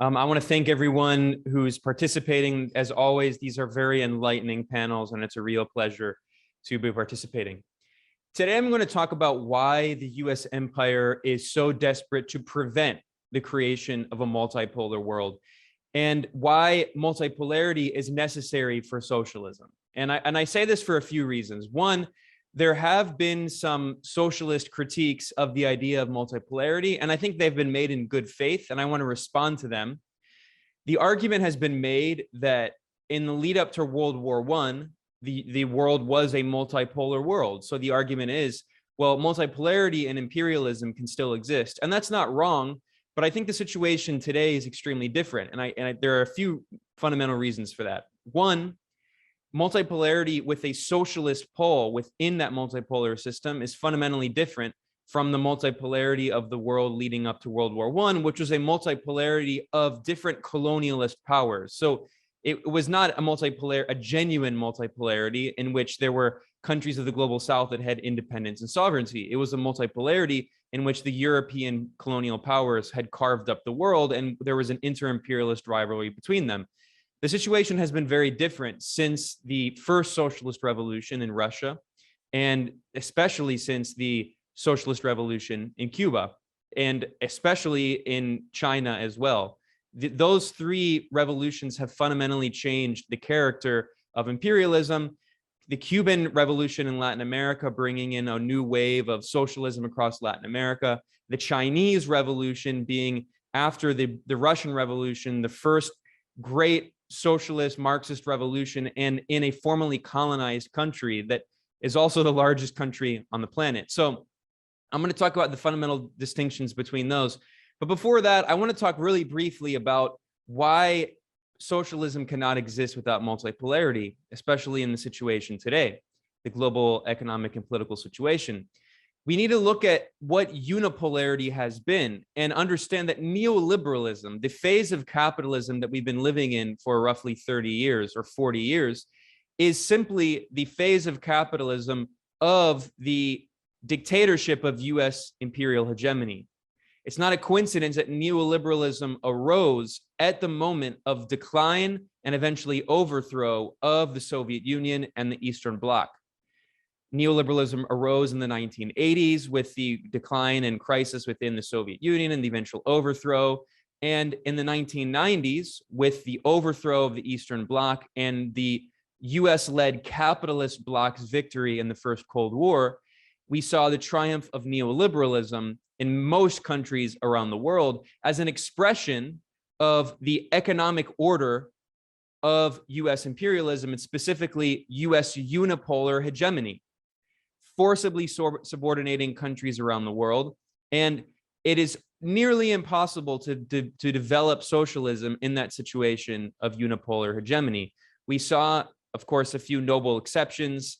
I want to thank everyone who's participating. As always, these are very enlightening panels, and it's a real pleasure to be participating. Today, I'm going to talk about why the US empire is so desperate to prevent the creation of a multipolar world and why multipolarity is necessary for socialism. And I say this for a few reasons. One, there have been some socialist critiques of the idea of multipolarity, and I think they've been made in good faith, and I want to respond to them. The argument has been made that in the lead up to World War I, the world was a multipolar world. So the argument is, well, multipolarity and imperialism can still exist. And that's not wrong, but I think the situation today is extremely different. And there are a few fundamental reasons for that. One, multipolarity with a socialist pole within that multipolar system is fundamentally different from the multipolarity of the world leading up to World War I, which was a multipolarity of different colonialist powers. So it was not a genuine multipolarity in which there were countries of the global south that had independence and sovereignty. It was a multipolarity in which the European colonial powers had carved up the world, and there was an inter-imperialist rivalry between them. The situation has been very different since the first socialist revolution in Russia, and especially since the socialist revolution in Cuba, and especially in China as well. Those three revolutions have fundamentally changed the character of imperialism. The Cuban revolution in Latin America, bringing in a new wave of socialism across Latin America. The Chinese revolution being, after the Russian Revolution, the first great socialist Marxist revolution, and in a formerly colonized country that is also the largest country on the planet. So I'm going to talk about the fundamental distinctions between those. But before that, I want to talk really briefly about why socialism cannot exist without multipolarity, especially in the situation today, the global economic and political situation. We need to look at what unipolarity has been and understand that neoliberalism, the phase of capitalism that we've been living in for roughly 30 years or 40 years, is simply the phase of capitalism of the dictatorship of US imperial hegemony. It's not a coincidence that neoliberalism arose at the moment of decline and eventually overthrow of the Soviet Union and the Eastern Bloc. Neoliberalism arose in the 1980s with the decline and crisis within the Soviet Union and the eventual overthrow. And in the 1990s, with the overthrow of the Eastern Bloc and the US-led capitalist bloc's victory in the first Cold War, we saw the triumph of neoliberalism in most countries around the world as an expression of the economic order of US imperialism, and specifically US unipolar hegemony, forcibly subordinating countries around the world. And it is nearly impossible to develop socialism in that situation of unipolar hegemony. We saw, of course, a few noble exceptions.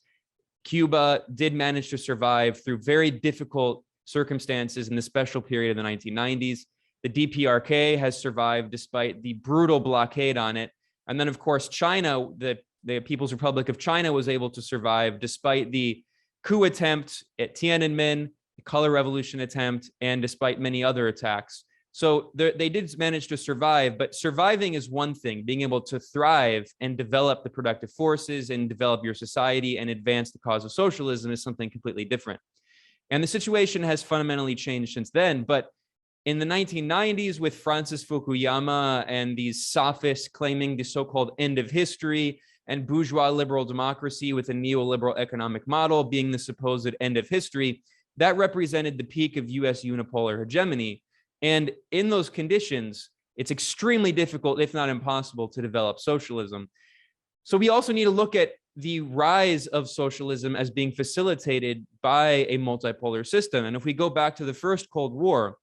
Cuba did manage to survive through very difficult circumstances in the special period of the 1990s. The DPRK has survived despite the brutal blockade on it. And then, of course, China, the People's Republic of China, was able to survive despite the coup attempt at Tiananmen, the color revolution attempt, and despite many other attacks. So they did manage to survive, but surviving is one thing. Being able to thrive and develop the productive forces and develop your society and advance the cause of socialism is something completely different. And the situation has fundamentally changed since then. But in the 1990s, with Francis Fukuyama and these sophists claiming the so-called end of history, and bourgeois liberal democracy with a neoliberal economic model being the supposed end of history, that represented the peak of US unipolar hegemony. And in those conditions, it's extremely difficult, if not impossible, to develop socialism. So we also need to look at the rise of socialism as being facilitated by a multipolar system. And if we go back to the first Cold War,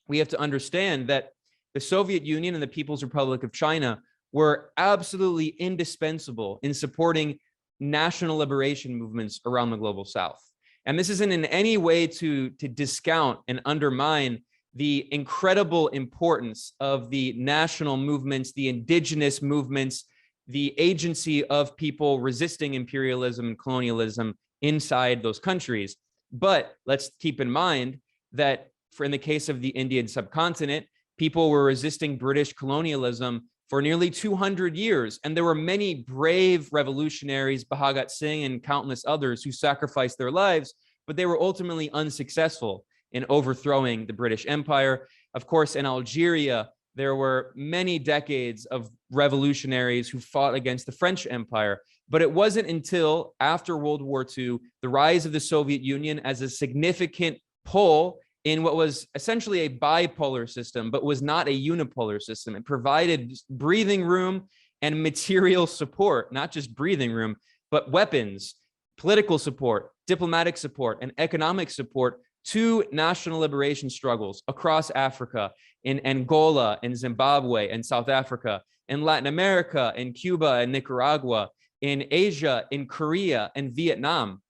we have to understand that the Soviet Union and the People's Republic of China were absolutely indispensable in supporting national liberation movements around the global south. And this isn't in any way to discount and undermine the incredible importance of the national movements, the indigenous movements, the agency of people resisting imperialism and colonialism inside those countries. But let's keep in mind that in the case of the Indian subcontinent, people were resisting British colonialism for nearly 200 years. And there were many brave revolutionaries, Bhagat Singh and countless others, who sacrificed their lives, but they were ultimately unsuccessful in overthrowing the British Empire. Of course, in Algeria, there were many decades of revolutionaries who fought against the French Empire. But it wasn't until after World War II, the rise of the Soviet Union as a significant pull in what was essentially a bipolar system, but was not a unipolar system. It provided breathing room and material support, not just breathing room, but weapons, political support, diplomatic support, and economic support to national liberation struggles across Africa, in Angola, in Zimbabwe, and South Africa, in Latin America, in Cuba, and Nicaragua, in Asia, in Korea, and Vietnam.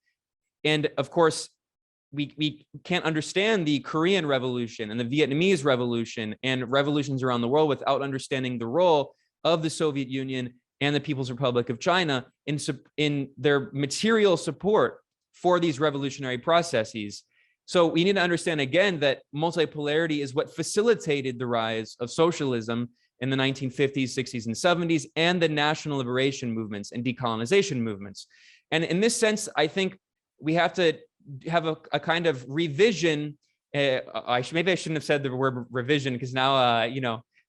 And of course, we can't understand the Korean Revolution and the Vietnamese Revolution and revolutions around the world without understanding the role of the Soviet Union and the People's Republic of China in their material support for these revolutionary processes. So we need to understand again that multipolarity is what facilitated the rise of socialism in the 1950s, 60s, and 70s, and the national liberation movements and decolonization movements. And in this sense, I think we have to have a kind of revision. Maybe I shouldn't have said the word revision, because now,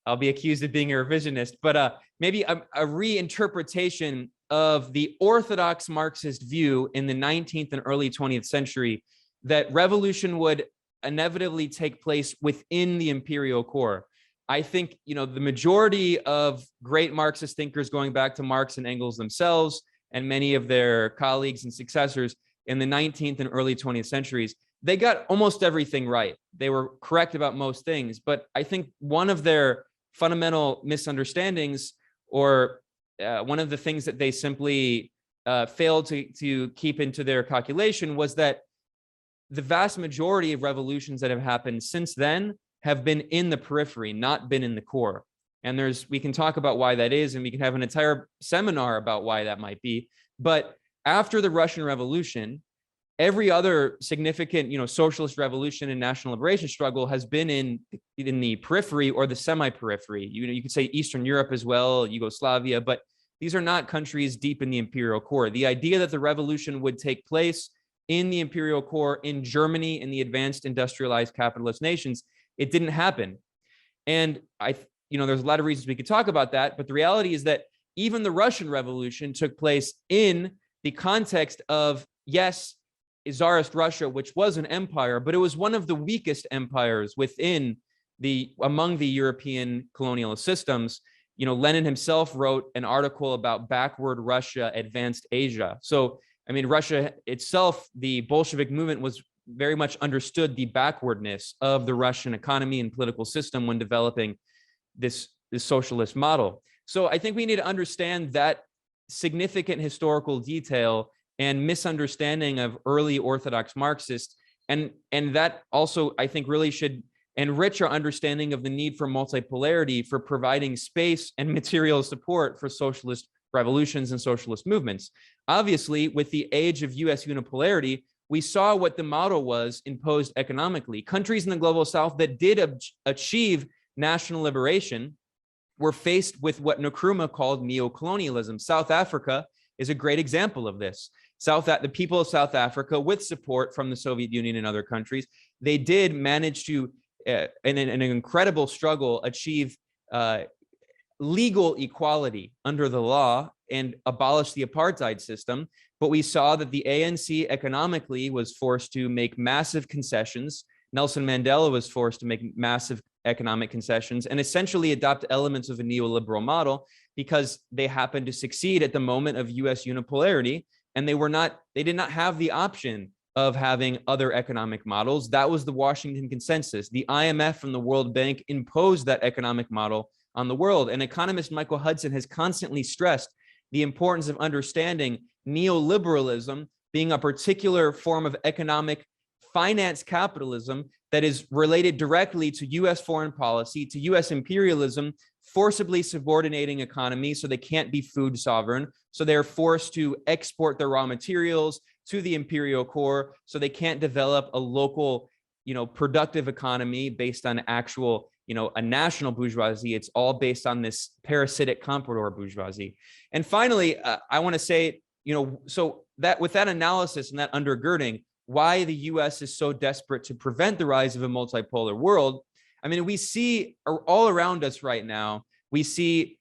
I'll be accused of being a revisionist, but maybe a reinterpretation of the orthodox Marxist view in the 19th and early 20th century that revolution would inevitably take place within the imperial core. I think, the majority of great Marxist thinkers, going back to Marx and Engels themselves and many of their colleagues and successors in the 19th and early 20th centuries, they got almost everything right. They were correct about most things. But I think one of their fundamental misunderstandings, or one of the things that they simply failed to keep into their calculation, was that the vast majority of revolutions that have happened since then have been in the periphery, not been in the core. And we can talk about why that is, and we can have an entire seminar about why that might be. But after the Russian Revolution, every other significant, socialist revolution and national liberation struggle has been in the periphery or the semi-periphery. You could say Eastern Europe as well, Yugoslavia, but these are not countries deep in the imperial core. The idea that the revolution would take place in the imperial core in Germany and the advanced industrialized capitalist nations, it didn't happen. And there's a lot of reasons we could talk about that, but the reality is that even the Russian Revolution took place in the context of, yes, Tsarist Russia, which was an empire, but it was one of the weakest empires among the European colonial systems. Lenin himself wrote an article about backward Russia, advanced Asia. So, Russia itself, the Bolshevik movement was very much understood the backwardness of the Russian economy and political system when developing this socialist model. So I think we need to understand that significant historical detail and misunderstanding of early orthodox Marxists. And that also, I think, really should enrich our understanding of the need for multipolarity, for providing space and material support for socialist revolutions and socialist movements. Obviously, with the age of US unipolarity, we saw what the model was imposed economically. Countries in the global south that did achieve national liberation were faced with what Nkrumah called neocolonialism. South Africa is a great example of this. The people of South Africa, with support from the Soviet Union and other countries, they did manage to, in an incredible struggle, achieve legal equality under the law and abolish the apartheid system. But we saw that the ANC economically was forced to make massive concessions. Nelson Mandela was forced to make massive economic concessions and essentially adopt elements of a neoliberal model because they happened to succeed at the moment of US unipolarity. And they did not have the option of having other economic models. That was the Washington Consensus. The IMF and the World Bank imposed that economic model on the world. And economist Michael Hudson has constantly stressed the importance of understanding neoliberalism being a particular form of economic finance capitalism that is related directly to US foreign policy, to US imperialism, forcibly subordinating economies so they can't be food sovereign. So they're forced to export their raw materials to the imperial core so they can't develop a local, productive economy based on actual a national bourgeoisie. It's all based on this parasitic comprador bourgeoisie. And finally, I want to say, so that with that analysis and that undergirding, why the US is so desperate to prevent the rise of a multipolar world. I mean, we see all around us right now, we see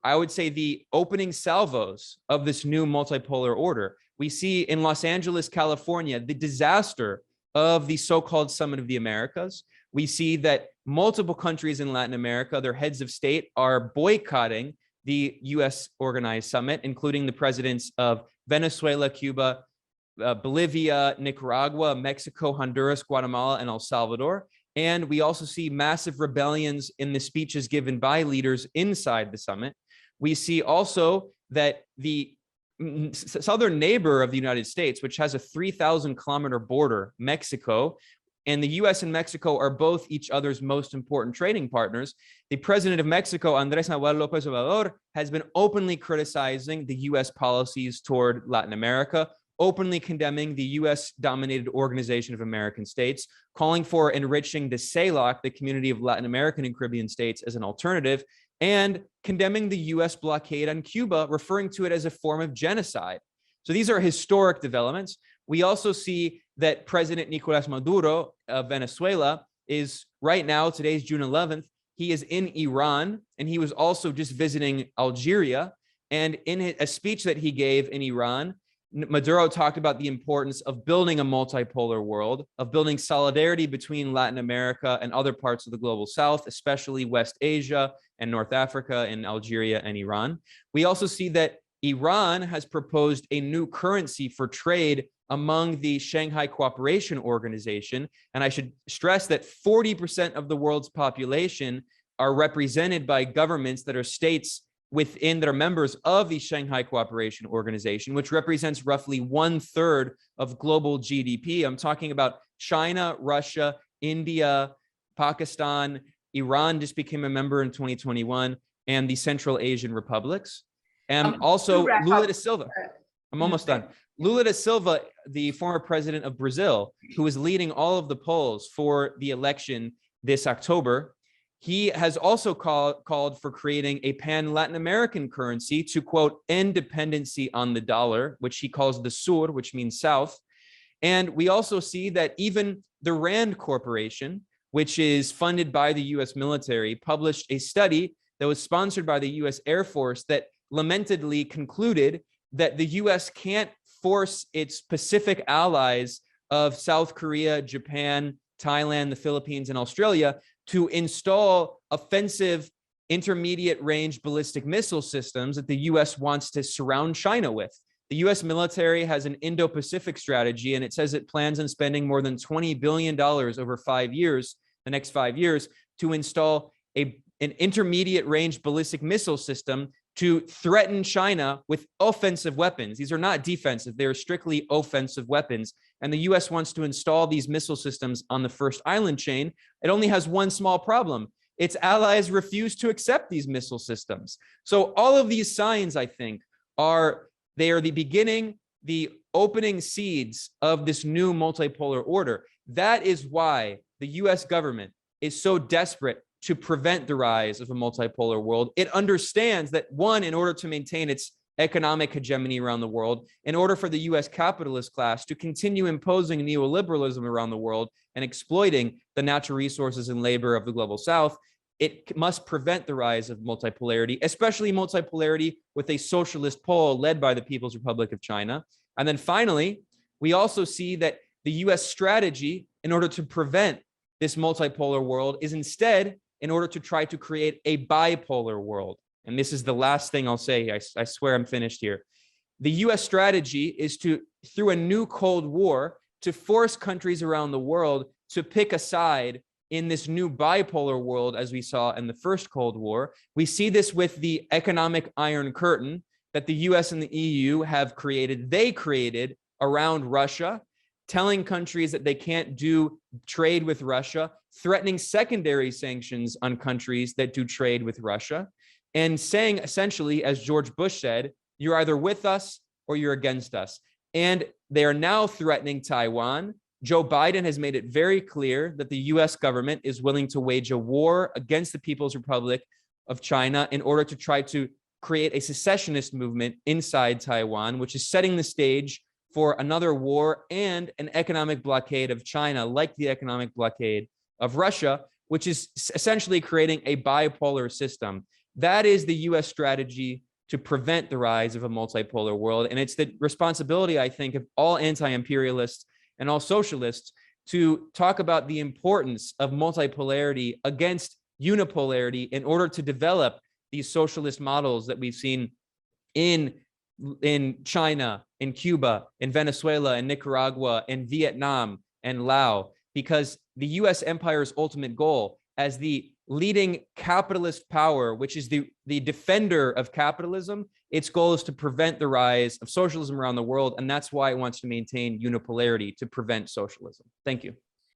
I would say the opening salvos of this new multipolar order. We see in Los Angeles, California, the disaster of the so-called Summit of the Americas. We see that multiple countries in Latin America, their heads of state, are boycotting the US organized summit, including the presidents of Venezuela, Cuba, Bolivia, Nicaragua, Mexico, Honduras, Guatemala, and El Salvador. And we also see massive rebellions in the speeches given by leaders inside the summit. We see also that the southern neighbor of the United States, which has a 3,000-kilometer border, Mexico, and the US and Mexico are both each other's most important trading partners. The president of Mexico, Andrés Manuel López Obrador, has been openly criticizing the US policies toward Latin America, openly condemning the US-dominated Organization of American States, calling for enriching the CELAC, the Community of Latin American and Caribbean States, as an alternative, and condemning the US blockade on Cuba, referring to it as a form of genocide. So these are historic developments. We also see that President Nicolás Maduro of Venezuela is right now, today's June 11th, he is in Iran, and he was also just visiting Algeria. And in a speech that he gave in Iran, Maduro talked about the importance of building a multipolar world, of building solidarity between Latin America and other parts of the global South, especially West Asia and North Africa and Algeria and Iran. We also see that Iran has proposed a new currency for trade among the Shanghai Cooperation Organization. And I should stress that 40% of the world's population are represented by governments that are states that are members of the Shanghai Cooperation Organization, which represents roughly 1/3 of global GDP. I'm talking about China, Russia, India, Pakistan, Iran just became a member in 2021, and the Central Asian republics. And also Lula da Silva. I'm almost done. Lula da Silva, the former president of Brazil, who is leading all of the polls for the election this October, he has also called for creating a pan-Latin American currency to, quote, end dependency on the dollar, which he calls the Sur, which means South. And we also see that even the Rand Corporation, which is funded by the US military, published a study that was sponsored by the US Air Force that lamentedly concluded that the US can't force its Pacific allies of South Korea, Japan, Thailand, the Philippines, and Australia to install offensive intermediate range ballistic missile systems that the US wants to surround China with. The US military has an Indo-Pacific strategy, and it says it plans on spending more than $20 billion over 5 years, the next 5 years, to install an intermediate range ballistic missile system to threaten China with offensive weapons. These are not defensive, they're strictly offensive weapons. And the US wants to install these missile systems on the first island chain. It only has one small problem. Its allies refuse to accept these missile systems. So all of these signs, I think, are the beginning, the opening seeds of this new multipolar order. That is why the US government is so desperate to prevent the rise of a multipolar world. It understands that, one, in order to maintain its economic hegemony around the world, in order for the US capitalist class to continue imposing neoliberalism around the world and exploiting the natural resources and labor of the global South, it must prevent the rise of multipolarity, especially multipolarity with a socialist pole led by the People's Republic of China. And then finally, we also see that the US strategy in order to prevent this multipolar world is instead in order to try to create a bipolar world. And this is the last thing I'll say. I swear I'm finished here. The US strategy is to, through a new Cold War, to force countries around the world to pick a side in this new bipolar world, as we saw in the first Cold War. We see this with the economic Iron Curtain that the US and the EU have created. They created around Russia, telling countries that they can't do trade with Russia, threatening secondary sanctions on countries that do trade with Russia, and saying essentially, as George Bush said, you're either with us or you're against us. And they are now threatening Taiwan. Joe Biden has made it very clear that the US government is willing to wage a war against the People's Republic of China in order to try to create a secessionist movement inside Taiwan, which is setting the stage for another war and an economic blockade of China, like the economic blockade of Russia, which is essentially creating a bipolar system. That is the US strategy to prevent the rise of a multipolar world. And it's the responsibility, I think, of all anti-imperialists and all socialists to talk about the importance of multipolarity against unipolarity in order to develop these socialist models that we've seen in China, in Cuba, in Venezuela, in Nicaragua, in Vietnam, and Laos, because the US empire's ultimate goal as the leading capitalist power, which is the defender of capitalism, its goal is to prevent the rise of socialism around the world. And that's why it wants to maintain unipolarity, to prevent socialism. Thank you.